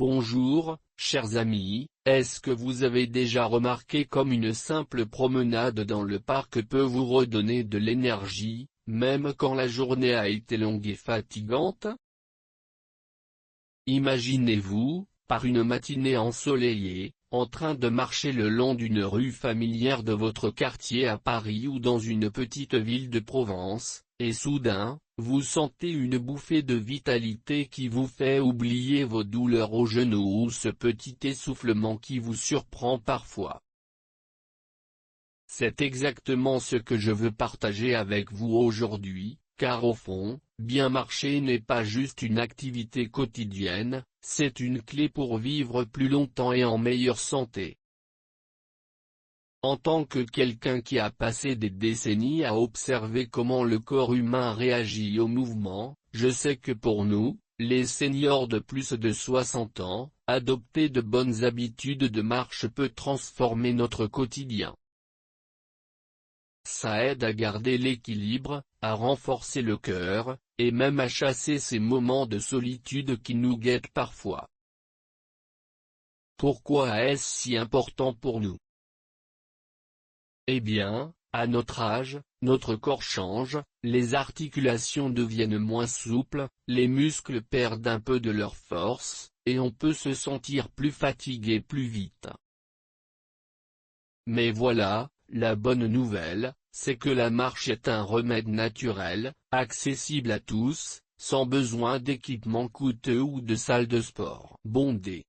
Bonjour, chers amis, est-ce que vous avez déjà remarqué comme une simple promenade dans le parc peut vous redonner de l'énergie, même quand la journée a été longue et fatigante? Imaginez-vous, par une matinée ensoleillée, en train de marcher le long d'une rue familière de votre quartier à Paris ou dans une petite ville de Provence, et soudain, vous sentez une bouffée de vitalité qui vous fait oublier vos douleurs aux genoux ou ce petit essoufflement qui vous surprend parfois. C'est exactement ce que je veux partager avec vous aujourd'hui, car au fond, bien marcher n'est pas juste une activité quotidienne, c'est une clé pour vivre plus longtemps et en meilleure santé. En tant que quelqu'un qui a passé des décennies à observer comment le corps humain réagit au mouvement, je sais que pour nous, les seniors de plus de 60 ans, adopter de bonnes habitudes de marche peut transformer notre quotidien. Ça aide à garder l'équilibre, à renforcer le cœur, et même à chasser ces moments de solitude qui nous guettent parfois. Pourquoi est-ce si important pour nous? Eh bien, à notre âge, notre corps change, les articulations deviennent moins souples, les muscles perdent un peu de leur force, et on peut se sentir plus fatigué plus vite. Mais voilà, la bonne nouvelle, c'est que la marche est un remède naturel, accessible à tous, sans besoin d'équipements coûteux ou de salles de sport bondées.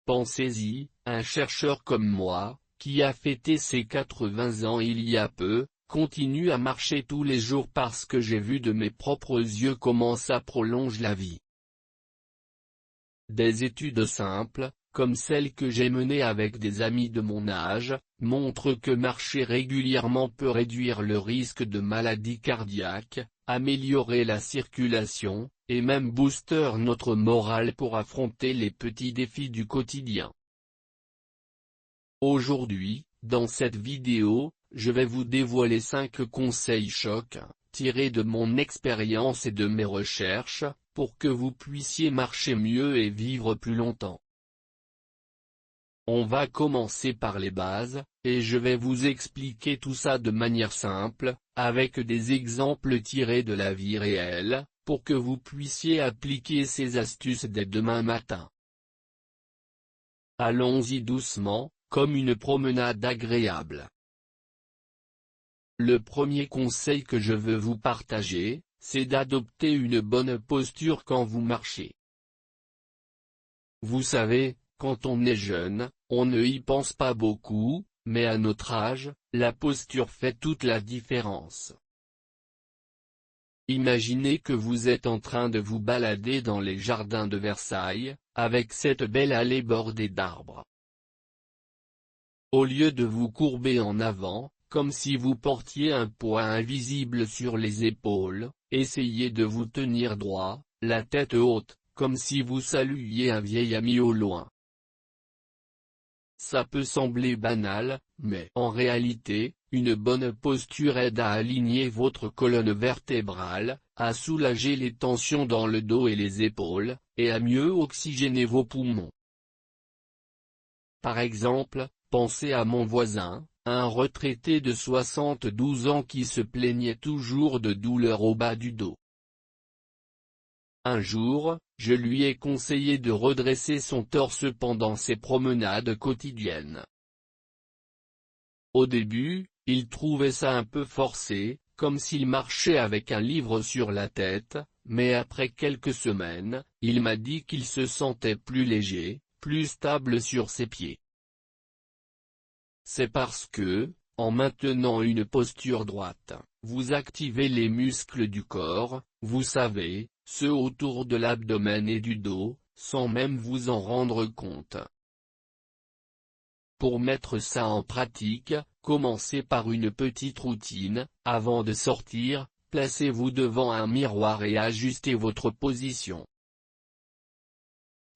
Pensez-y, un chercheur comme moi, qui a fêté ses 80 ans il y a peu, continue à marcher tous les jours parce que j'ai vu de mes propres yeux comment ça prolonge la vie. Des études simples, comme celles que j'ai menées avec des amis de mon âge, montrent que marcher régulièrement peut réduire le risque de maladies cardiaques, améliorer la circulation, et même booster notre morale pour affronter les petits défis du quotidien. Aujourd'hui, dans cette vidéo, je vais vous dévoiler 5 conseils chocs, tirés de mon expérience et de mes recherches, pour que vous puissiez marcher mieux et vivre plus longtemps. On va commencer par les bases, et je vais vous expliquer tout ça de manière simple, avec des exemples tirés de la vie réelle, pour que vous puissiez appliquer ces astuces dès demain matin. Allons-y doucement, comme une promenade agréable. Le premier conseil que je veux vous partager, c'est d'adopter une bonne posture quand vous marchez. Vous savez, quand on est jeune, on ne y pense pas beaucoup, mais à notre âge, la posture fait toute la différence. Imaginez que vous êtes en train de vous balader dans les jardins de Versailles, avec cette belle allée bordée d'arbres. Au lieu de vous courber en avant, comme si vous portiez un poids invisible sur les épaules, essayez de vous tenir droit, la tête haute, comme si vous saluiez un vieil ami au loin. Ça peut sembler banal, mais en réalité, une bonne posture aide à aligner votre colonne vertébrale, à soulager les tensions dans le dos et les épaules, et à mieux oxygéner vos poumons. Par exemple, pensez à mon voisin, un retraité de 72 ans qui se plaignait toujours de douleurs au bas du dos. Un jour, je lui ai conseillé de redresser son torse pendant ses promenades quotidiennes. Au début, il trouvait ça un peu forcé, comme s'il marchait avec un livre sur la tête, mais après quelques semaines, il m'a dit qu'il se sentait plus léger, plus stable sur ses pieds. C'est parce que, en maintenant une posture droite, vous activez les muscles du corps, vous savez, ceux autour de l'abdomen et du dos, sans même vous en rendre compte. Pour mettre ça en pratique, commencez par une petite routine. Avant de sortir, placez-vous devant un miroir et ajustez votre position.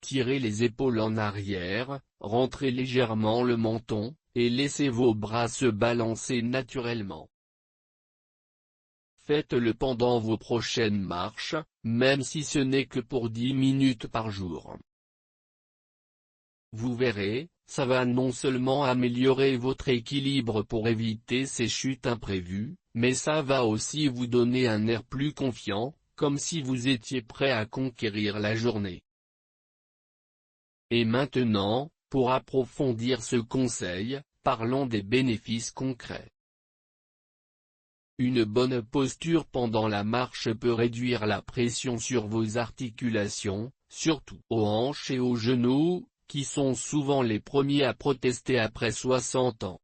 Tirez les épaules en arrière, rentrez légèrement le menton, et laissez vos bras se balancer naturellement. faites-le pendant vos prochaines marches, même si ce n'est que pour 10 minutes par jour. Vous verrez, ça va non seulement améliorer votre équilibre pour éviter ces chutes imprévues, mais ça va aussi vous donner un air plus confiant, comme si vous étiez prêt à conquérir la journée. Et maintenant, pour approfondir ce conseil, parlons des bénéfices concrets. Une bonne posture pendant la marche peut réduire la pression sur vos articulations, surtout aux hanches et aux genoux, qui sont souvent les premiers à protester après 60 ans.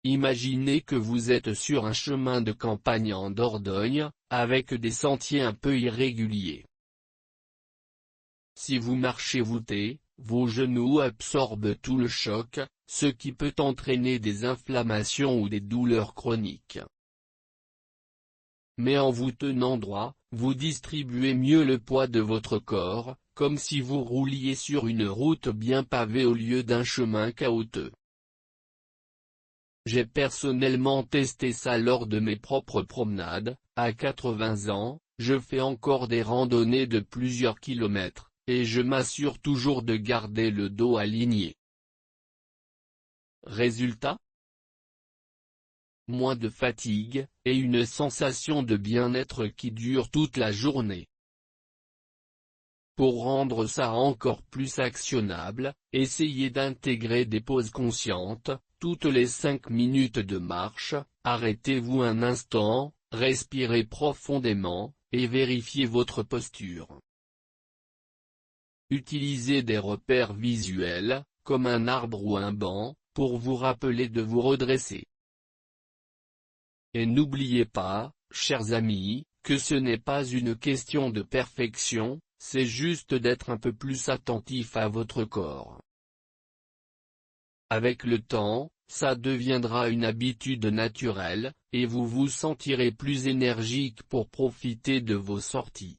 Imaginez que vous êtes sur un chemin de campagne en Dordogne, avec des sentiers un peu irréguliers. Si vous marchez voûté, vos genoux absorbent tout le choc, ce qui peut entraîner des inflammations ou des douleurs chroniques. Mais en vous tenant droit, vous distribuez mieux le poids de votre corps, comme si vous rouliez sur une route bien pavée au lieu d'un chemin caouteux. J'ai personnellement testé ça lors de mes propres promenades. À 80 ans, je fais encore des randonnées de plusieurs kilomètres, et je m'assure toujours de garder le dos aligné. Résultat ? Moins de fatigue, et une sensation de bien-être qui dure toute la journée. Pour rendre ça encore plus actionnable, essayez d'intégrer des pauses conscientes. Toutes les 5 minutes de marche, arrêtez-vous un instant, respirez profondément, et vérifiez votre posture. Utilisez des repères visuels, comme un arbre ou un banc, pour vous rappeler de vous redresser. Et n'oubliez pas, chers amis, que ce n'est pas une question de perfection, c'est juste d'être un peu plus attentif à votre corps. Avec le temps, ça deviendra une habitude naturelle, et vous vous sentirez plus énergique pour profiter de vos sorties.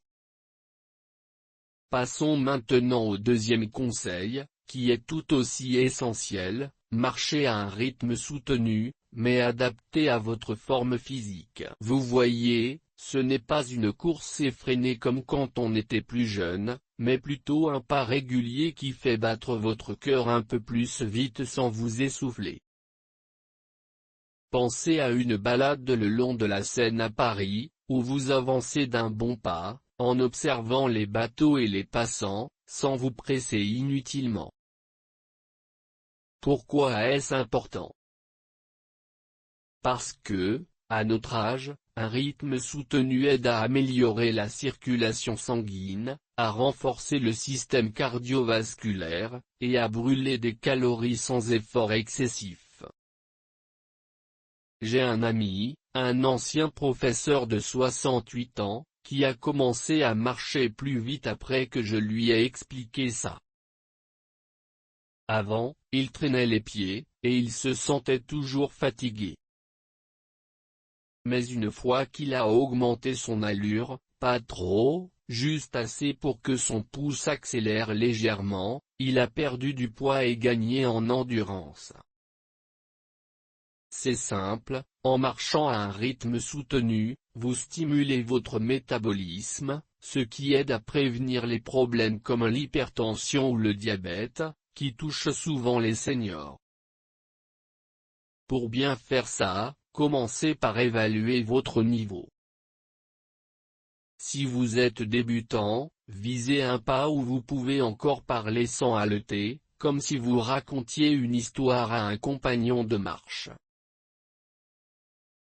Passons maintenant au deuxième conseil, qui est tout aussi essentiel, marchez à un rythme soutenu, mais adapté à votre forme physique. Vous voyez, ce n'est pas une course effrénée comme quand on était plus jeune, mais plutôt un pas régulier qui fait battre votre cœur un peu plus vite sans vous essouffler. Pensez à une balade le long de la Seine à Paris, où vous avancez d'un bon pas, en observant les bateaux et les passants, sans vous presser inutilement. Pourquoi est-ce important? Parce que, à notre âge, un rythme soutenu aide à améliorer la circulation sanguine, à renforcer le système cardiovasculaire, et à brûler des calories sans effort excessif. J'ai un ami, un ancien professeur de 68 ans, qui a commencé à marcher plus vite après que je lui ai expliqué ça. Avant, il traînait les pieds, et il se sentait toujours fatigué. Mais une fois qu'il a augmenté son allure, pas trop, juste assez pour que son pouce accélère légèrement, il a perdu du poids et gagné en endurance. C'est simple, en marchant à un rythme soutenu, vous stimulez votre métabolisme, ce qui aide à prévenir les problèmes comme l'hypertension ou le diabète, qui touchent souvent les seniors. Pour bien faire ça, commencez par évaluer votre niveau. Si vous êtes débutant, visez un pas où vous pouvez encore parler sans haleter, comme si vous racontiez une histoire à un compagnon de marche.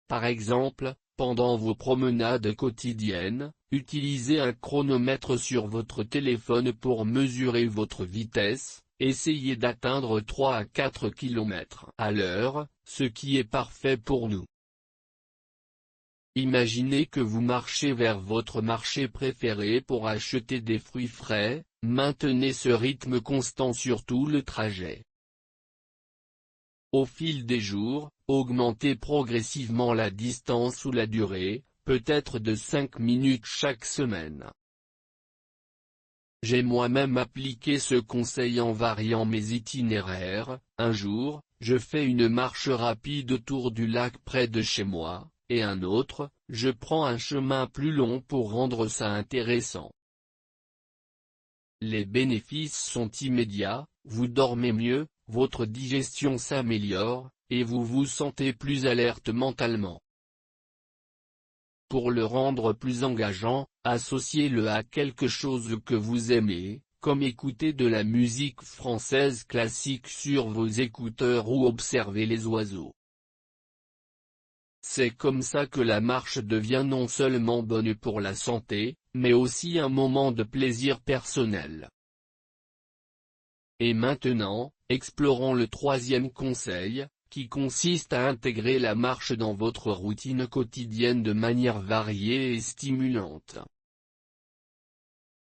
Par exemple, pendant vos promenades quotidiennes, utilisez un chronomètre sur votre téléphone pour mesurer votre vitesse, essayez d'atteindre 3 à 4 km à l'heure, ce qui est parfait pour nous. Imaginez que vous marchez vers votre marché préféré pour acheter des fruits frais, maintenez ce rythme constant sur tout le trajet. Au fil des jours, augmentez progressivement la distance ou la durée, peut-être de 5 minutes chaque semaine. J'ai moi-même appliqué ce conseil en variant mes itinéraires. Un jour, je fais une marche rapide autour du lac près de chez moi, et un autre, je prends un chemin plus long pour rendre ça intéressant. Les bénéfices sont immédiats, vous dormez mieux, votre digestion s'améliore, et vous vous sentez plus alerte mentalement. Pour le rendre plus engageant, associez-le à quelque chose que vous aimez, comme écouter de la musique française classique sur vos écouteurs ou observer les oiseaux. C'est comme ça que la marche devient non seulement bonne pour la santé, mais aussi un moment de plaisir personnel. Et maintenant, explorons le troisième conseil, qui consiste à intégrer la marche dans votre routine quotidienne de manière variée et stimulante.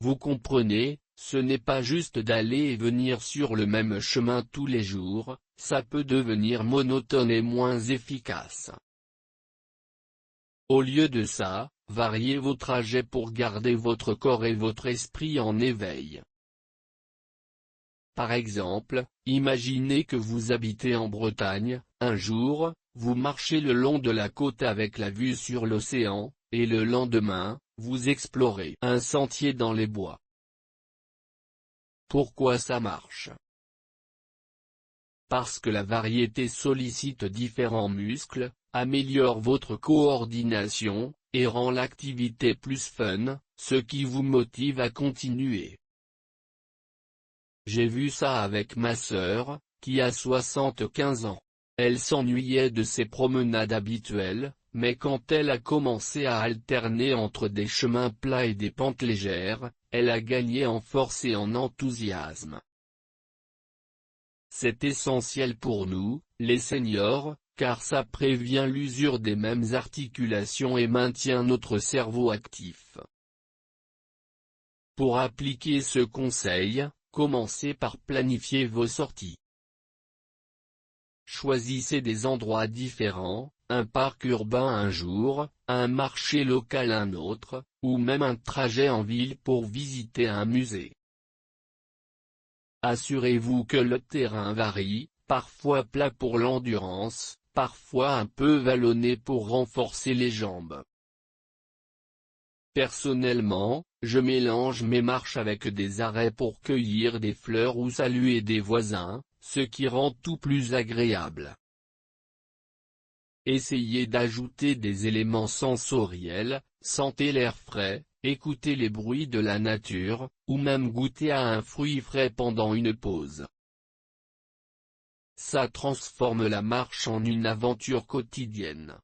Vous comprenez, ce n'est pas juste d'aller et venir sur le même chemin tous les jours, ça peut devenir monotone et moins efficace. Au lieu de ça, variez vos trajets pour garder votre corps et votre esprit en éveil. Par exemple, imaginez que vous habitez en Bretagne, un jour, vous marchez le long de la côte avec la vue sur l'océan, et le lendemain, vous explorez un sentier dans les bois. Pourquoi ça marche? Parce que la variété sollicite différents muscles, améliore votre coordination, et rend l'activité plus fun, ce qui vous motive à continuer. J'ai vu ça avec ma sœur, qui a 75 ans. Elle s'ennuyait de ses promenades habituelles, mais quand elle a commencé à alterner entre des chemins plats et des pentes légères, elle a gagné en force et en enthousiasme. C'est essentiel pour nous, les seniors, car ça prévient l'usure des mêmes articulations et maintient notre cerveau actif. Pour appliquer ce conseil, commencez par planifier vos sorties. Choisissez des endroits différents, un parc urbain un jour, un marché local un autre, ou même un trajet en ville pour visiter un musée. Assurez-vous que le terrain varie, parfois plat pour l'endurance, parfois un peu vallonné pour renforcer les jambes. Personnellement, je mélange mes marches avec des arrêts pour cueillir des fleurs ou saluer des voisins, ce qui rend tout plus agréable. Essayez d'ajouter des éléments sensoriels, sentez l'air frais, écoutez les bruits de la nature, ou même goûter à un fruit frais pendant une pause. Ça transforme la marche en une aventure quotidienne.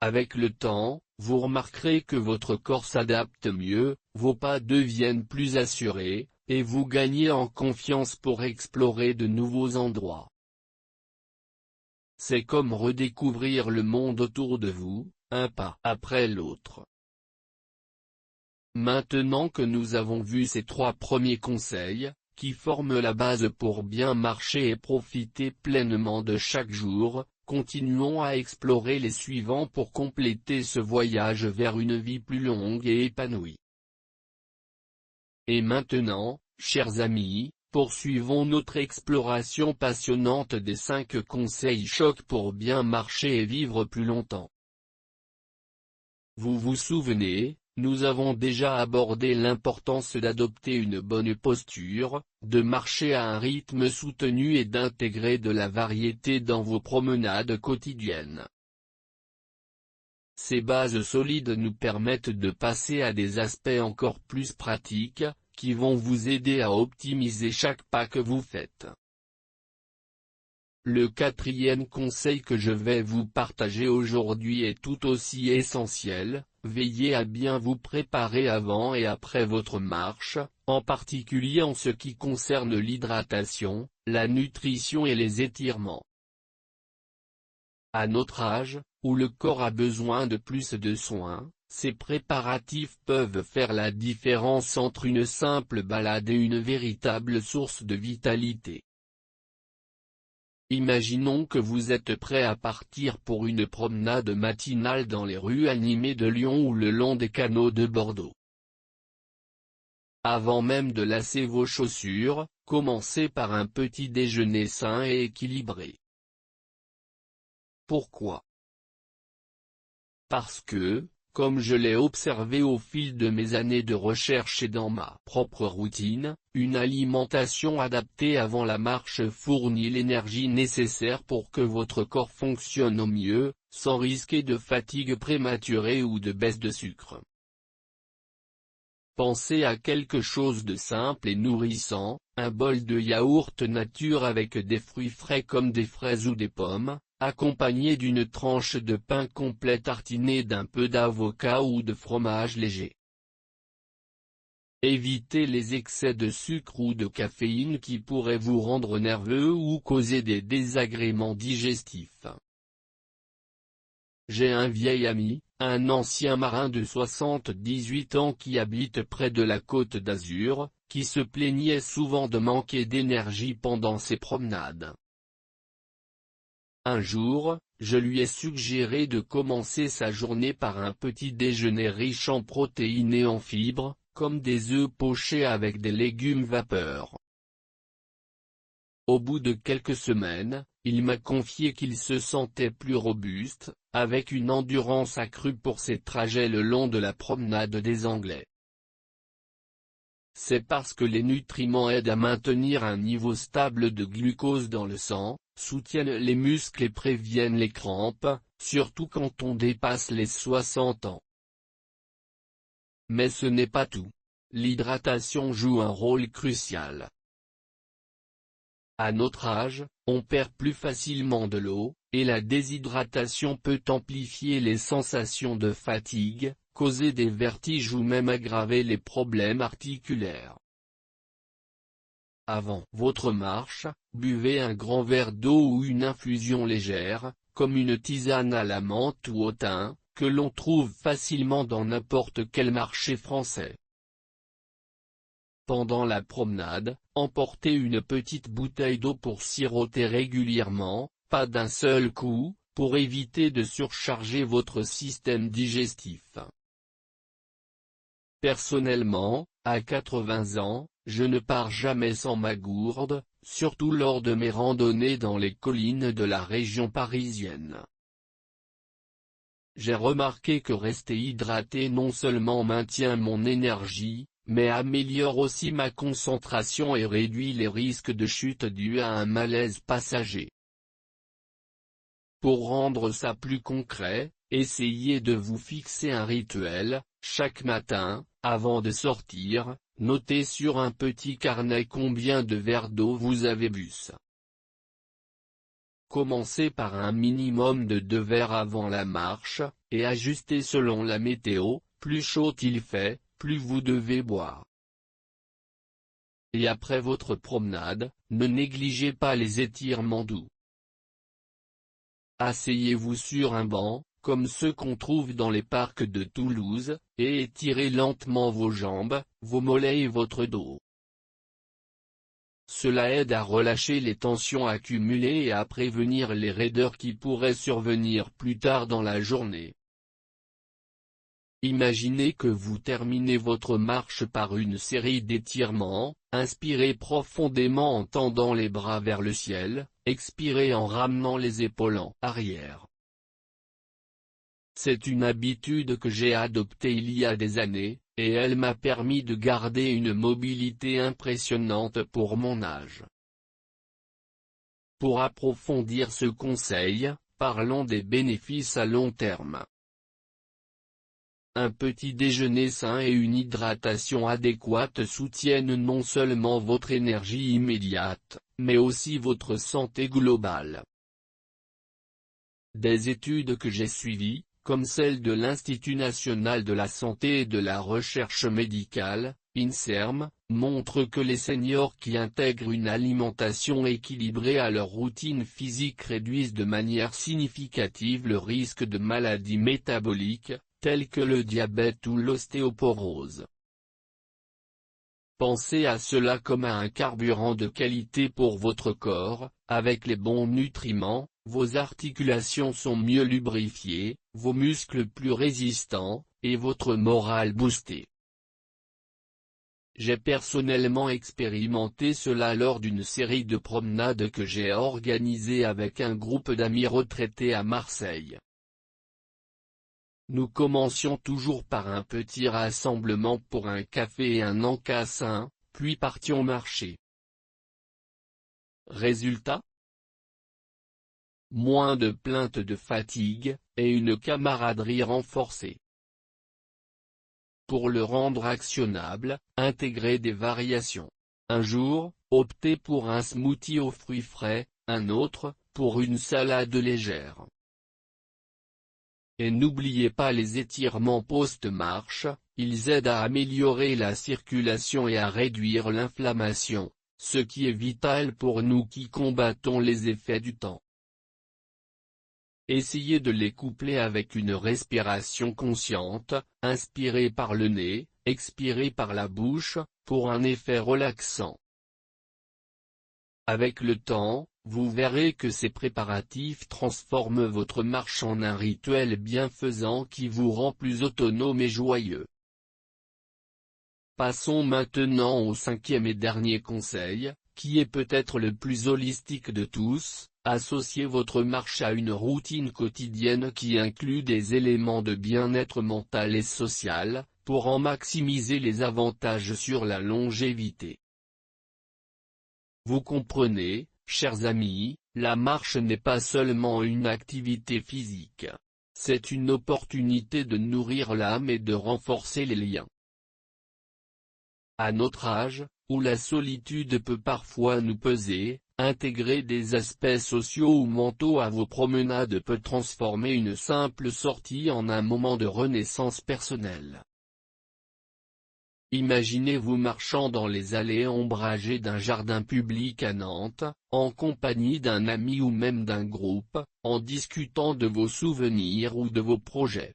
Avec le temps, vous remarquerez que votre corps s'adapte mieux, vos pas deviennent plus assurés, et vous gagnez en confiance pour explorer de nouveaux endroits. C'est comme redécouvrir le monde autour de vous, un pas après l'autre. Maintenant que nous avons vu ces 3 premiers conseils, qui forment la base pour bien marcher et profiter pleinement de chaque jour, continuons à explorer les suivants pour compléter ce voyage vers une vie plus longue et épanouie. Et maintenant, chers amis, poursuivons notre exploration passionnante des 5 conseils chocs pour bien marcher et vivre plus longtemps. Vous vous souvenez, nous avons déjà abordé l'importance d'adopter une bonne posture, de marcher à un rythme soutenu et d'intégrer de la variété dans vos promenades quotidiennes. Ces bases solides nous permettent de passer à des aspects encore plus pratiques, qui vont vous aider à optimiser chaque pas que vous faites. Le 4e conseil que je vais vous partager aujourd'hui est tout aussi essentiel, veillez à bien vous préparer avant et après votre marche, en particulier en ce qui concerne l'hydratation, la nutrition et les étirements. À notre âge, où le corps a besoin de plus de soins, ces préparatifs peuvent faire la différence entre une simple balade et une véritable source de vitalité. Imaginons que vous êtes prêt à partir pour une promenade matinale dans les rues animées de Lyon ou le long des canaux de Bordeaux. Avant même de lasser vos chaussures, commencez par un petit déjeuner sain et équilibré. Pourquoi ? Parce que, comme je l'ai observé au fil de mes années de recherche et dans ma propre routine, une alimentation adaptée avant la marche fournit l'énergie nécessaire pour que votre corps fonctionne au mieux, sans risquer de fatigue prématurée ou de baisse de sucre. Pensez à quelque chose de simple et nourrissant, un bol de yaourt nature avec des fruits frais comme des fraises ou des pommes, accompagné d'une tranche de pain complet tartiné d'un peu d'avocat ou de fromage léger. Évitez les excès de sucre ou de caféine qui pourraient vous rendre nerveux ou causer des désagréments digestifs. J'ai un vieil ami, un ancien marin de 78 ans qui habite près de la Côte d'Azur, qui se plaignait souvent de manquer d'énergie pendant ses promenades. Un jour, je lui ai suggéré de commencer sa journée par un petit déjeuner riche en protéines et en fibres, comme des œufs pochés avec des légumes vapeur. Au bout de quelques semaines, il m'a confié qu'il se sentait plus robuste, avec une endurance accrue pour ses trajets le long de la promenade des Anglais. C'est parce que les nutriments aident à maintenir un niveau stable de glucose dans le sang, soutiennent les muscles et préviennent les crampes, surtout quand on dépasse les 60 ans. Mais ce n'est pas tout. L'hydratation joue un rôle crucial. À notre âge, on perd plus facilement de l'eau, et la déshydratation peut amplifier les sensations de fatigue, causer des vertiges ou même aggraver les problèmes articulaires. Avant votre marche, buvez un grand verre d'eau ou une infusion légère, comme une tisane à la menthe ou au thym, que l'on trouve facilement dans n'importe quel marché français. Pendant la promenade, emportez une petite bouteille d'eau pour siroter régulièrement, pas d'un seul coup, pour éviter de surcharger votre système digestif. Personnellement, à 80 ans, je ne pars jamais sans ma gourde, surtout lors de mes randonnées dans les collines de la région parisienne. J'ai remarqué que rester hydraté non seulement maintient mon énergie, mais améliore aussi ma concentration et réduit les risques de chute dus à un malaise passager. Pour rendre ça plus concret, essayez de vous fixer un rituel. Chaque matin, avant de sortir, notez sur un petit carnet combien de verres d'eau vous avez bu. Commencez par un minimum de 2 verres avant la marche, et ajustez selon la météo. Plus chaud il fait, plus vous devez boire. Et après votre promenade, ne négligez pas les étirements doux. Asseyez-vous sur un banc, comme ceux qu'on trouve dans les parcs de Toulouse, et étirez lentement vos jambes, vos mollets et votre dos. Cela aide à relâcher les tensions accumulées et à prévenir les raideurs qui pourraient survenir plus tard dans la journée. Imaginez que vous terminez votre marche par une série d'étirements, inspirez profondément en tendant les bras vers le ciel, expirez en ramenant les épaules en arrière. C'est une habitude que j'ai adoptée il y a des années, et elle m'a permis de garder une mobilité impressionnante pour mon âge. Pour approfondir ce conseil, parlons des bénéfices à long terme. Un petit déjeuner sain et une hydratation adéquate soutiennent non seulement votre énergie immédiate, mais aussi votre santé globale. Des études que j'ai suivies, comme celle de l'Institut national de la santé et de la recherche médicale, INSERM, montrent que les seniors qui intègrent une alimentation équilibrée à leur routine physique réduisent de manière significative le risque de maladies métaboliques, tels que le diabète ou l'ostéoporose. Pensez à cela comme à un carburant de qualité pour votre corps. Avec les bons nutriments, vos articulations sont mieux lubrifiées, vos muscles plus résistants, et votre morale boostée. J'ai personnellement expérimenté cela lors d'une série de promenades que j'ai organisée avec un groupe d'amis retraités à Marseille. nous commencions toujours par un petit rassemblement pour un café et un encassin, puis partions marcher. Résultat? Moins de plaintes de fatigue, et une camaraderie renforcée. Pour le rendre actionnable, intégrez des variations. Un jour, optez pour un smoothie aux fruits frais, un autre, pour une salade légère. Et n'oubliez pas les étirements post-marche, ils aident à améliorer la circulation et à réduire l'inflammation, ce qui est vital pour nous qui combattons les effets du temps. Essayez de les coupler avec une respiration consciente, inspirez par le nez, expirez par la bouche, pour un effet relaxant. Avec le temps, vous verrez que ces préparatifs transforment votre marche en un rituel bienfaisant qui vous rend plus autonome et joyeux. Passons maintenant au cinquième et dernier conseil, qui est peut-être le plus holistique de tous. Associez votre marche à une routine quotidienne qui inclut des éléments de bien-être mental et social, pour en maximiser les avantages sur la longévité. Vous comprenez, chers amis, la marche n'est pas seulement une activité physique. C'est une opportunité de nourrir l'âme et de renforcer les liens. À notre âge, où la solitude peut parfois nous peser, intégrer des aspects sociaux ou mentaux à vos promenades peut transformer une simple sortie en un moment de renaissance personnelle. Imaginez-vous marchant dans les allées ombragées d'un jardin public à Nantes, en compagnie d'un ami ou même d'un groupe, en discutant de vos souvenirs ou de vos projets.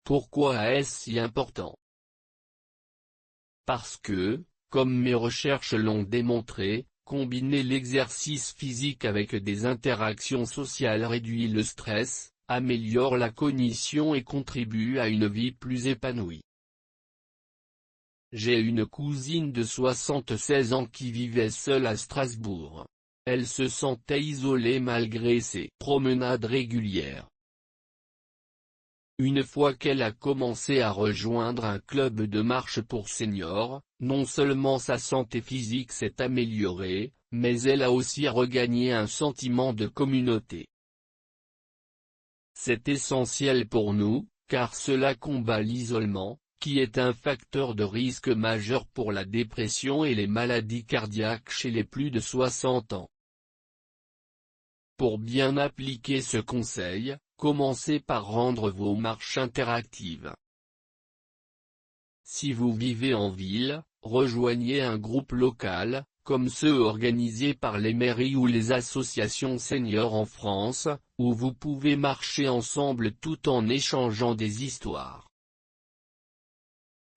Pourquoi est-ce si important? Parce que, comme mes recherches l'ont démontré, combiner l'exercice physique avec des interactions sociales réduit le stress, améliore la cognition et contribue à une vie plus épanouie. J'ai une cousine de 76 ans qui vivait seule à Strasbourg. Elle se sentait isolée malgré ses promenades régulières. Une fois qu'elle a commencé à rejoindre un club de marche pour seniors, non seulement sa santé physique s'est améliorée, mais elle a aussi regagné un sentiment de communauté. C'est essentiel pour nous, car cela combat l'isolement, qui est un facteur de risque majeur pour la dépression et les maladies cardiaques chez les plus de 60 ans. Pour bien appliquer ce conseil, commencez par rendre vos marches interactives. Si vous vivez en ville, rejoignez un groupe local, comme ceux organisés par les mairies ou les associations seniors en France, où vous pouvez marcher ensemble tout en échangeant des histoires.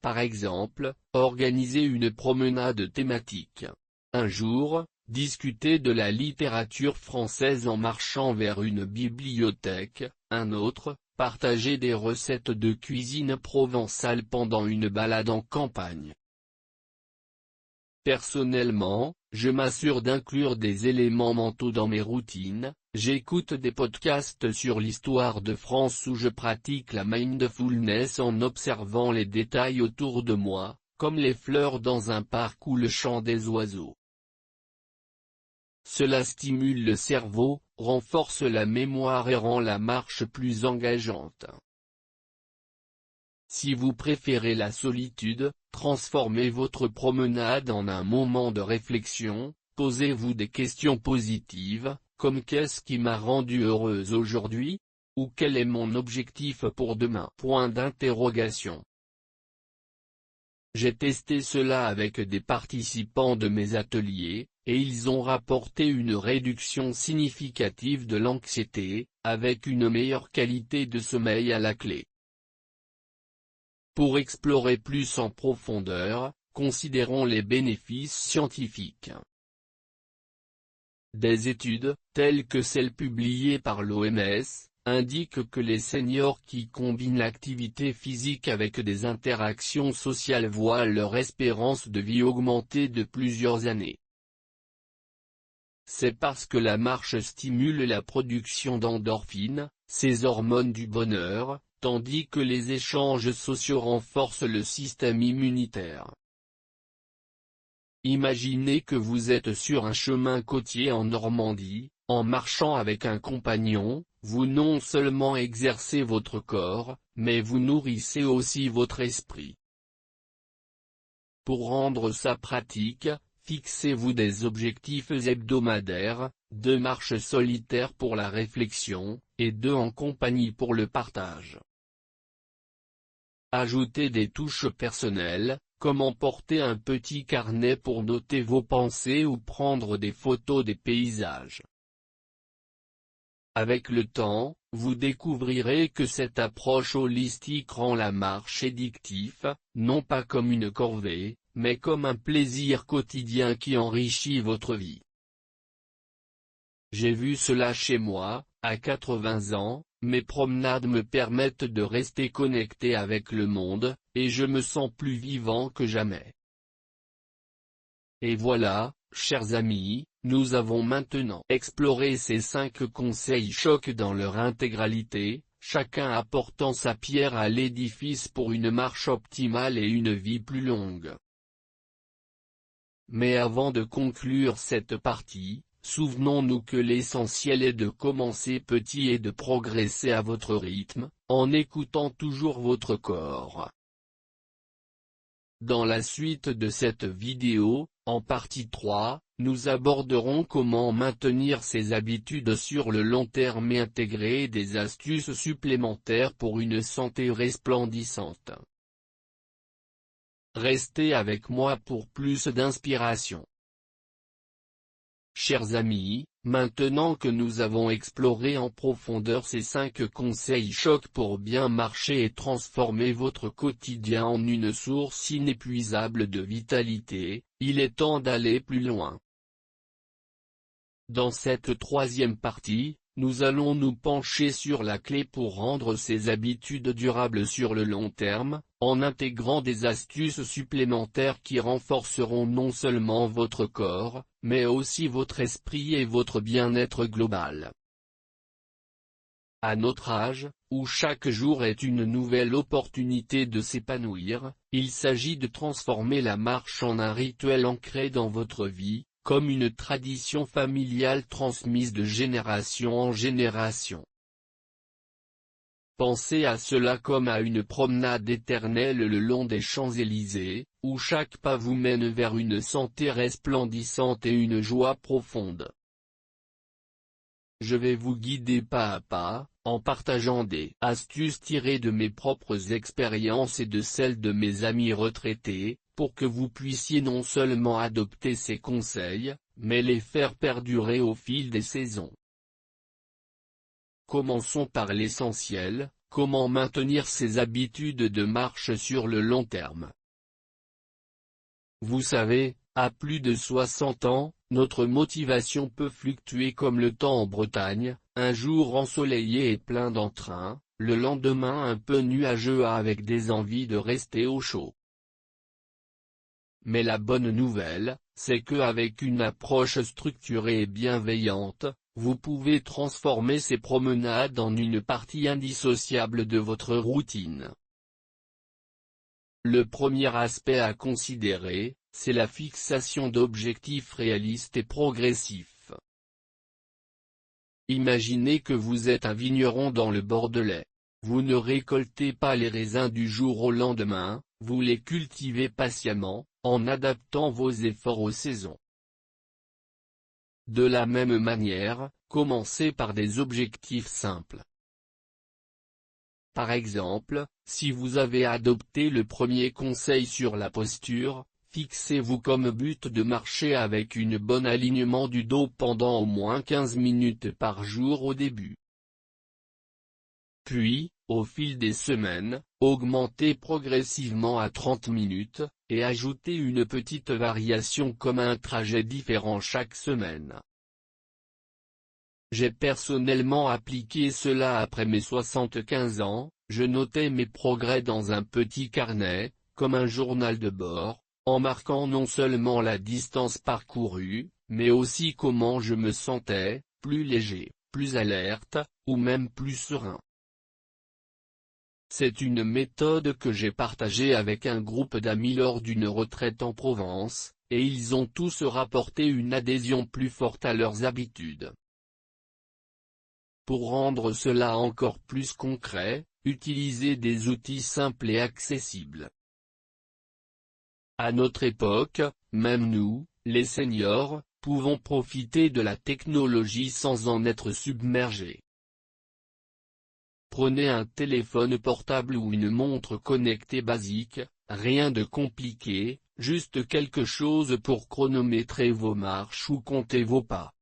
Par exemple, organisez une promenade thématique. Un jour, discutez de la littérature française en marchant vers une bibliothèque, un autre, partagez des recettes de cuisine provençale pendant une balade en campagne. Personnellement, je m'assure d'inclure des éléments mentaux dans mes routines, j'écoute des podcasts sur l'histoire de France où je pratique la mindfulness en observant les détails autour de moi, comme les fleurs dans un parc ou le chant des oiseaux. Cela stimule le cerveau, renforce la mémoire et rend la marche plus engageante. Si vous préférez la solitude, transformez votre promenade en un moment de réflexion, posez-vous des questions positives, comme qu'est-ce qui m'a rendu heureuse aujourd'hui? Ou quel est mon objectif pour demain? Point d'interrogation. J'ai testé cela avec des participants de mes ateliers, et ils ont rapporté une réduction significative de l'anxiété, avec une meilleure qualité de sommeil à la clé. Pour explorer plus en profondeur, considérons les bénéfices scientifiques. Des études, telles que celles publiées par l'OMS, indiquent que les seniors qui combinent l'activité physique avec des interactions sociales voient leur espérance de vie augmenter de plusieurs années. c'est parce que la marche stimule la production d'endorphines, ces hormones du bonheur, tandis que les échanges sociaux renforcent le système immunitaire. Imaginez que vous êtes sur un chemin côtier en Normandie, en marchant avec un compagnon, vous non seulement exercez votre corps, mais vous nourrissez aussi votre esprit. Pour rendre ça pratique, fixez-vous des objectifs hebdomadaires, 2 marches solitaires pour la réflexion, et 2 en compagnie pour le partage. Ajoutez des touches personnelles, comme emporter un petit carnet pour noter vos pensées ou prendre des photos des paysages. Avec le temps, vous découvrirez que cette approche holistique rend la marche addictive, non pas comme une corvée, mais comme un plaisir quotidien qui enrichit votre vie. J'ai vu cela chez moi, à 80 ans, mes promenades me permettent de rester connecté avec le monde, et je me sens plus vivant que jamais. Et voilà, chers amis, nous avons maintenant exploré ces 5 conseils chocs dans leur intégralité, chacun apportant sa pierre à l'édifice pour une marche optimale et une vie plus longue. Mais avant de conclure cette partie, souvenons-nous que l'essentiel est de commencer petit et de progresser à votre rythme, en écoutant toujours votre corps. Dans la suite de cette vidéo, en partie 3, nous aborderons comment maintenir ces habitudes sur le long terme et intégrer des astuces supplémentaires pour une santé resplendissante. Restez avec moi pour plus d'inspiration. Chers amis, maintenant que nous avons exploré en profondeur ces 5 conseils chocs pour bien marcher et transformer votre quotidien en une source inépuisable de vitalité, il est temps d'aller plus loin. Dans cette 3e partie, nous allons nous pencher sur la clé pour rendre ces habitudes durables sur le long terme, en intégrant des astuces supplémentaires qui renforceront non seulement votre corps, mais aussi votre esprit et votre bien-être global. À notre âge, où chaque jour est une nouvelle opportunité de s'épanouir, il s'agit de transformer la marche en un rituel ancré dans votre vie, comme une tradition familiale transmise de génération en génération. Pensez à cela comme à une promenade éternelle le long des Champs-Élysées, où chaque pas vous mène vers une santé resplendissante et une joie profonde. Je vais vous guider pas à pas, en partageant des astuces tirées de mes propres expériences et de celles de mes amis retraités, pour que vous puissiez non seulement adopter ces conseils, mais les faire perdurer au fil des saisons. Commençons par l'essentiel, comment maintenir ces habitudes de marche sur le long terme. Vous savez, à plus de 60 ans, notre motivation peut fluctuer comme le temps en Bretagne, un jour ensoleillé et plein d'entrain, le lendemain un peu nuageux avec des envies de rester au chaud. Mais la bonne nouvelle, c'est que avec une approche structurée et bienveillante, vous pouvez transformer ces promenades en une partie indissociable de votre routine. Le premier aspect à considérer, c'est la fixation d'objectifs réalistes et progressifs. Imaginez que vous êtes un vigneron dans le Bordelais. Vous ne récoltez pas les raisins du jour au lendemain, vous les cultivez patiemment, en adaptant vos efforts aux saisons. De la même manière, commencez par des objectifs simples. Par exemple, si vous avez adopté le premier conseil sur la posture, fixez-vous comme but de marcher avec un bon alignement du dos pendant au moins 15 minutes par jour au début. Puis, au fil des semaines, augmentez progressivement à 30 minutes, et ajoutez une petite variation comme un trajet différent chaque semaine. J'ai personnellement appliqué cela après mes 75 ans, je notais mes progrès dans un petit carnet, comme un journal de bord, en marquant non seulement la distance parcourue, mais aussi comment je me sentais, plus léger, plus alerte, ou même plus serein. C'est une méthode que j'ai partagée avec un groupe d'amis lors d'une retraite en Provence, et ils ont tous rapporté une adhésion plus forte à leurs habitudes. Pour rendre cela encore plus concret, utilisez des outils simples et accessibles. À notre époque, même nous, les seniors, pouvons profiter de la technologie sans en être submergés. Prenez un téléphone portable ou une montre connectée basique, rien de compliqué, juste quelque chose pour chronométrer vos marches ou compter vos pas.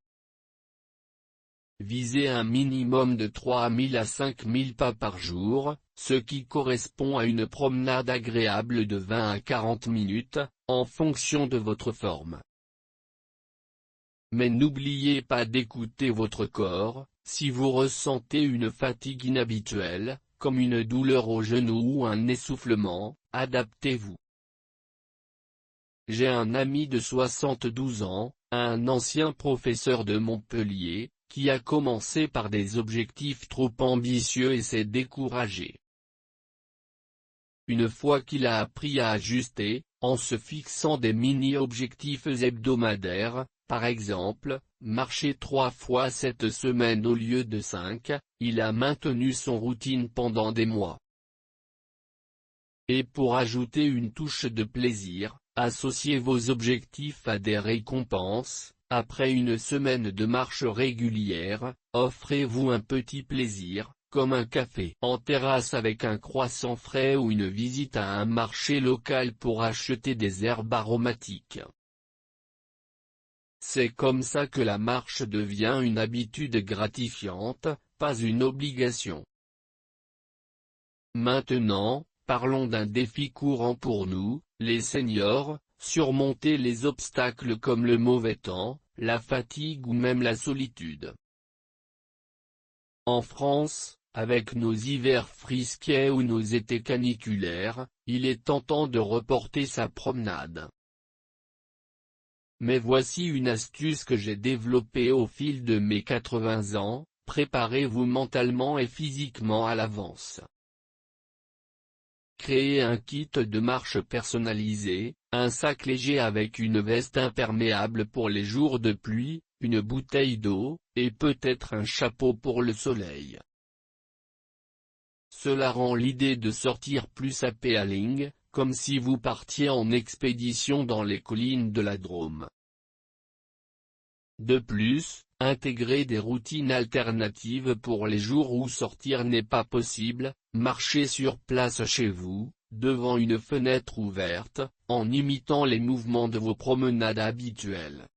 Visez un minimum de 3000 à 5000 pas par jour, ce qui correspond à une promenade agréable de 20 à 40 minutes, en fonction de votre forme. Mais n'oubliez pas d'écouter votre corps. Si vous ressentez une fatigue inhabituelle, comme une douleur au genou ou un essoufflement, adaptez-vous. J'ai un ami de 72 ans, un ancien professeur de Montpellier, qui a commencé par des objectifs trop ambitieux et s'est découragé. Une fois qu'il a appris à ajuster, en se fixant des mini-objectifs hebdomadaires, par exemple, marcher 3 fois cette semaine au lieu de 5, il a maintenu son routine pendant des mois. Et pour ajouter une touche de plaisir, associez vos objectifs à des récompenses. Après une semaine de marche régulière, offrez-vous un petit plaisir, comme un café en terrasse avec un croissant frais ou une visite à un marché local pour acheter des herbes aromatiques. C'est comme ça que la marche devient une habitude gratifiante, pas une obligation. Maintenant, parlons d'un défi courant pour nous, les seniors, surmonter les obstacles comme le mauvais temps, la fatigue ou même la solitude. En France, avec nos hivers frisquets ou nos étés caniculaires, il est tentant de reporter sa promenade. Mais voici une astuce que j'ai développée au fil de mes 80 ans, préparez-vous mentalement et physiquement à l'avance. Créez un kit de marche personnalisé, un sac léger avec une veste imperméable pour les jours de pluie, une bouteille d'eau, et peut-être un chapeau pour le soleil. Cela rend l'idée de sortir plus appealing, comme si vous partiez en expédition dans les collines de la Drôme. De plus, intégrez des routines alternatives pour les jours où sortir n'est pas possible, marchez sur place chez vous, devant une fenêtre ouverte, en imitant les mouvements de vos promenades habituelles.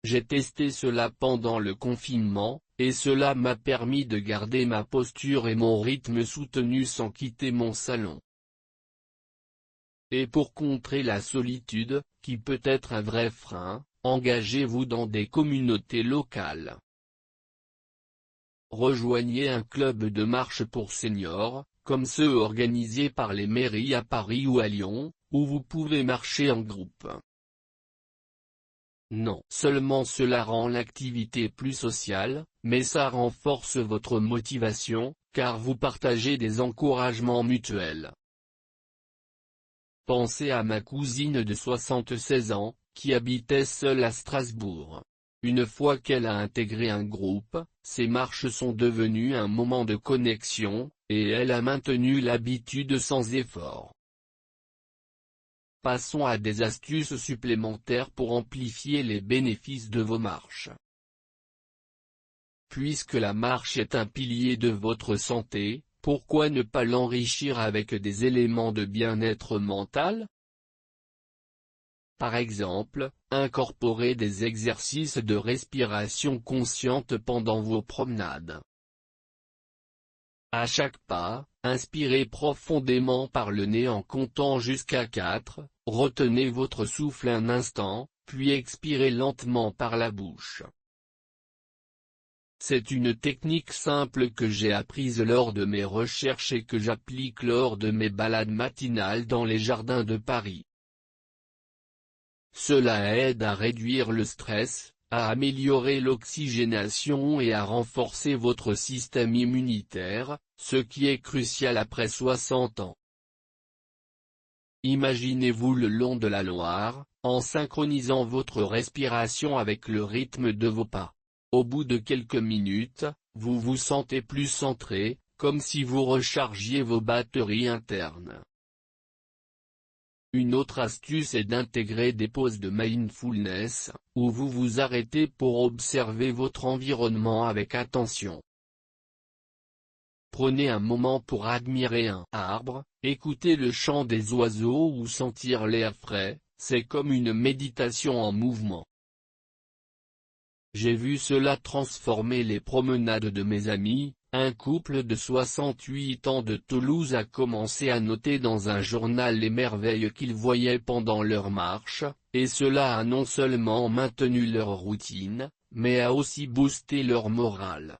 J'ai testé cela pendant le confinement, et cela m'a permis de garder ma posture et mon rythme soutenu sans quitter mon salon. Et pour contrer la solitude, qui peut être un vrai frein, engagez-vous dans des communautés locales. Rejoignez un club de marche pour seniors, comme ceux organisés par les mairies à Paris ou à Lyon, où vous pouvez marcher en groupe. Non seulement cela rend l'activité plus sociale, mais ça renforce votre motivation, car vous partagez des encouragements mutuels. Pensez à ma cousine de 76 ans, qui habitait seule à Strasbourg. Une fois qu'elle a intégré un groupe, ces marches sont devenues un moment de connexion, et elle a maintenu l'habitude sans effort. Passons à des astuces supplémentaires pour amplifier les bénéfices de vos marches. Puisque la marche est un pilier de votre santé, pourquoi ne pas l'enrichir avec des éléments de bien-être mental? Par exemple, incorporez des exercices de respiration consciente pendant vos promenades. À chaque pas, inspirez profondément par le nez en comptant jusqu'à 4, retenez votre souffle un instant, puis expirez lentement par la bouche. C'est une technique simple que j'ai apprise lors de mes recherches et que j'applique lors de mes balades matinales dans les jardins de Paris. cela aide à réduire le stress, à améliorer l'oxygénation et à renforcer votre système immunitaire, ce qui est crucial après 60 ans. Imaginez-vous le long de la Loire, en synchronisant votre respiration avec le rythme de vos pas. Au bout de quelques minutes, vous vous sentez plus centré, comme si vous rechargiez vos batteries internes. Une autre astuce est d'intégrer des pauses de mindfulness, où vous vous arrêtez pour observer votre environnement avec attention. Prenez un moment pour admirer un arbre, écouter le chant des oiseaux ou sentir l'air frais, c'est comme une méditation en mouvement. J'ai vu cela transformer les promenades de mes amis. Un couple de 68 ans de Toulouse a commencé à noter dans un journal les merveilles qu'ils voyaient pendant leur marche, et cela a non seulement maintenu leur routine, mais a aussi boosté leur morale.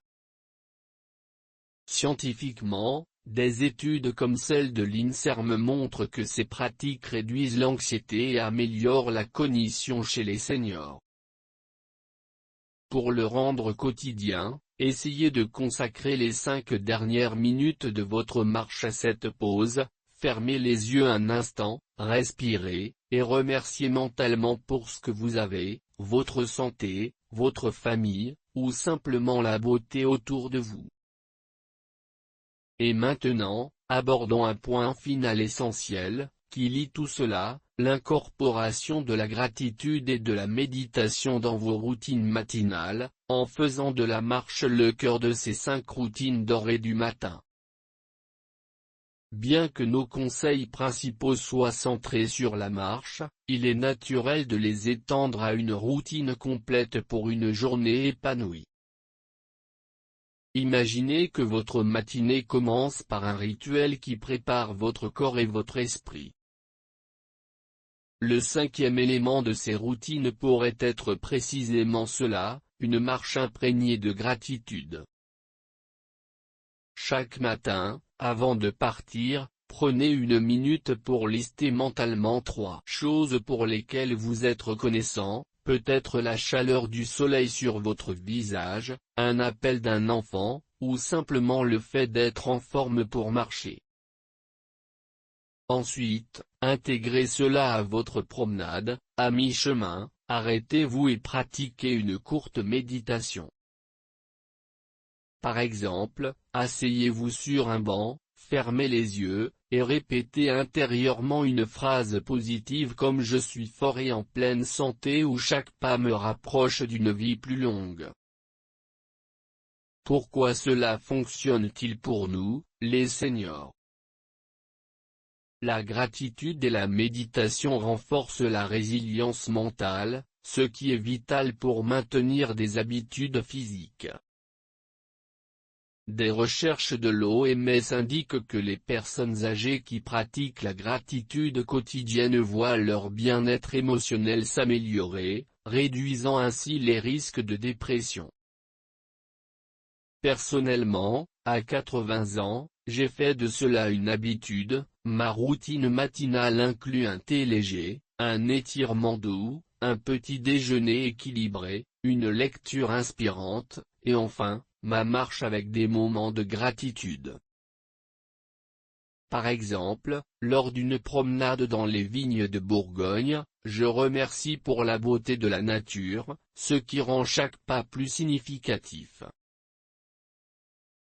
Scientifiquement, des études comme celle de l'INSERM montrent que ces pratiques réduisent l'anxiété et améliorent la cognition chez les seniors. Pour le rendre quotidien, essayez de consacrer les 5 dernières minutes de votre marche à cette pause, fermez les yeux un instant, respirez, et remerciez mentalement pour ce que vous avez, votre santé, votre famille, ou simplement la beauté autour de vous. Et maintenant, abordons un point final essentiel, qui lie tout cela, l'incorporation de la gratitude et de la méditation dans vos routines matinales, en faisant de la marche le cœur de ces 5 routines dorées du matin. Bien que nos conseils principaux soient centrés sur la marche, il est naturel de les étendre à une routine complète pour une journée épanouie. Imaginez que votre matinée commence par un rituel qui prépare votre corps et votre esprit. Le 5e élément de ces routines pourrait être précisément cela, une marche imprégnée de gratitude. Chaque matin, avant de partir, prenez une minute pour lister mentalement 3 choses pour lesquelles vous êtes reconnaissant. Peut-être la chaleur du soleil sur votre visage, un appel d'un enfant, ou simplement le fait d'être en forme pour marcher. Ensuite, intégrez cela à votre promenade, à mi-chemin, arrêtez-vous et pratiquez une courte méditation. Par exemple, asseyez-vous sur un banc, fermez les yeux, et répétez intérieurement une phrase positive comme « Je suis fort et en pleine santé » ou « Chaque pas me rapproche d'une vie plus longue ». Pourquoi cela fonctionne-t-il pour nous, les seniors? La gratitude et la méditation renforcent la résilience mentale, ce qui est vital pour maintenir des habitudes physiques. Des recherches de l'OMS indiquent que les personnes âgées qui pratiquent la gratitude quotidienne voient leur bien-être émotionnel s'améliorer, réduisant ainsi les risques de dépression. Personnellement, à 80 ans, j'ai fait de cela une habitude. Ma routine matinale inclut un thé léger, un étirement doux, un petit déjeuner équilibré, une lecture inspirante, et enfin, ma marche avec des moments de gratitude. Par exemple, lors d'une promenade dans les vignes de Bourgogne, je remercie pour la beauté de la nature, ce qui rend chaque pas plus significatif.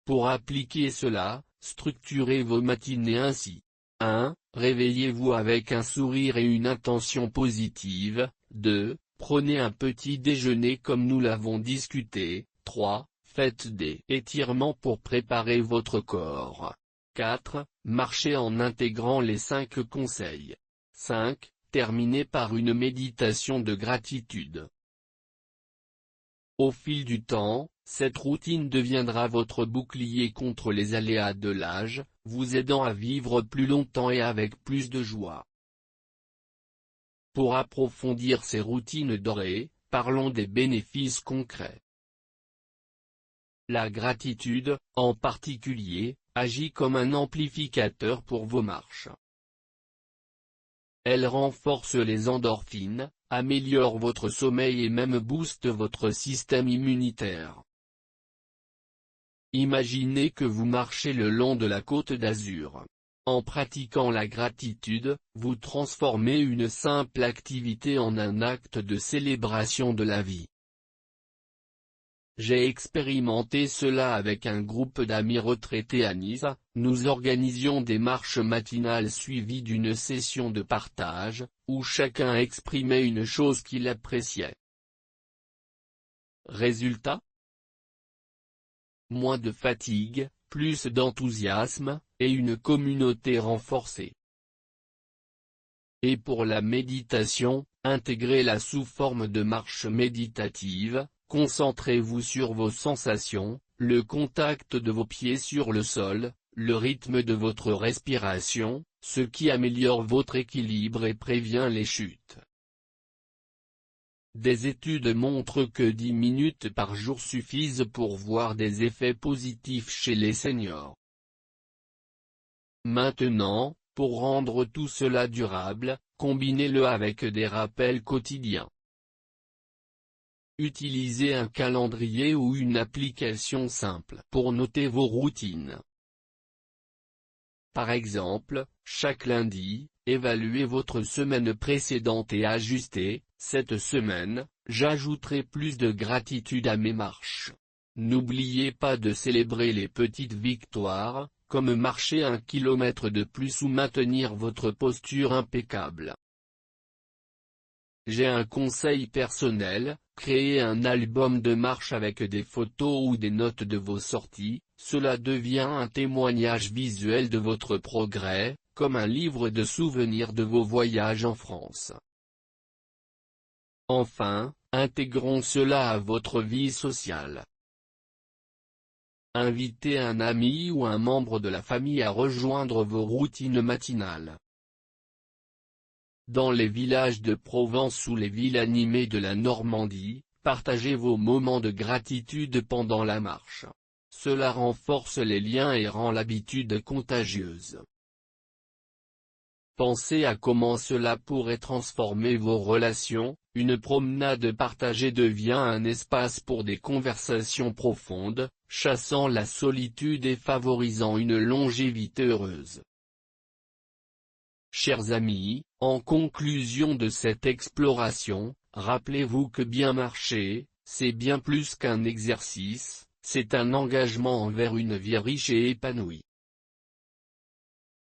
Pour appliquer cela, structurez vos matinées ainsi. 1. Réveillez-vous avec un sourire et une intention positive. 2. Prenez un petit déjeuner comme nous l'avons discuté. 3. Faites des étirements pour préparer votre corps. 4. Marchez en intégrant les 5 conseils. 5. Terminez par une méditation de gratitude. Au fil du temps, cette routine deviendra votre bouclier contre les aléas de l'âge, vous aidant à vivre plus longtemps et avec plus de joie. Pour approfondir ces routines dorées, parlons des bénéfices concrets. La gratitude, en particulier, agit comme un amplificateur pour vos marches. Elle renforce les endorphines, améliore votre sommeil et même booste votre système immunitaire. Imaginez que vous marchez le long de la Côte d'Azur. En pratiquant la gratitude, vous transformez une simple activité en un acte de célébration de la vie. J'ai expérimenté cela avec un groupe d'amis retraités à Nice. Nous organisions des marches matinales suivies d'une session de partage, où chacun exprimait une chose qu'il appréciait. Résultat ? Moins de fatigue, plus d'enthousiasme, et une communauté renforcée. Et pour la méditation, intégrez-la sous forme de marche méditative. Concentrez-vous sur vos sensations, le contact de vos pieds sur le sol, le rythme de votre respiration, ce qui améliore votre équilibre et prévient les chutes. Des études montrent que 10 minutes par jour suffisent pour voir des effets positifs chez les seniors. Maintenant, pour rendre tout cela durable, combinez-le avec des rappels quotidiens. Utilisez un calendrier ou une application simple pour noter vos routines. Par exemple, chaque lundi, évaluez votre semaine précédente et ajustez. Cette semaine, j'ajouterai plus de gratitude à mes marches. N'oubliez pas de célébrer les petites victoires, comme marcher 1 kilomètre de plus ou maintenir votre posture impeccable. J'ai un conseil personnel, créez un album de marche avec des photos ou des notes de vos sorties, cela devient un témoignage visuel de votre progrès, comme un livre de souvenirs de vos voyages en France. Enfin, intégrons cela à votre vie sociale. Invitez un ami ou un membre de la famille à rejoindre vos routines matinales. Dans les villages de Provence ou les villes animées de la Normandie, partagez vos moments de gratitude pendant la marche. Cela renforce les liens et rend l'habitude contagieuse. Pensez à comment cela pourrait transformer vos relations. Une promenade partagée devient un espace pour des conversations profondes, chassant la solitude et favorisant une longévité heureuse. Chers amis, en conclusion de cette exploration, rappelez-vous que bien marcher, c'est bien plus qu'un exercice, c'est un engagement envers une vie riche et épanouie.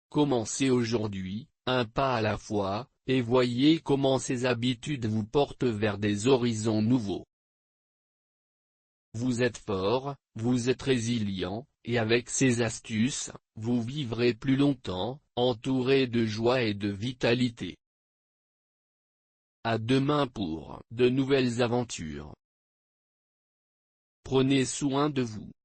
Commencez aujourd'hui, un pas à la fois, et voyez comment ces habitudes vous portent vers des horizons nouveaux. Vous êtes fort, vous êtes résilient, et avec ces astuces, vous vivrez plus longtemps, entouré de joie et de vitalité. À demain pour de nouvelles aventures. Prenez soin de vous.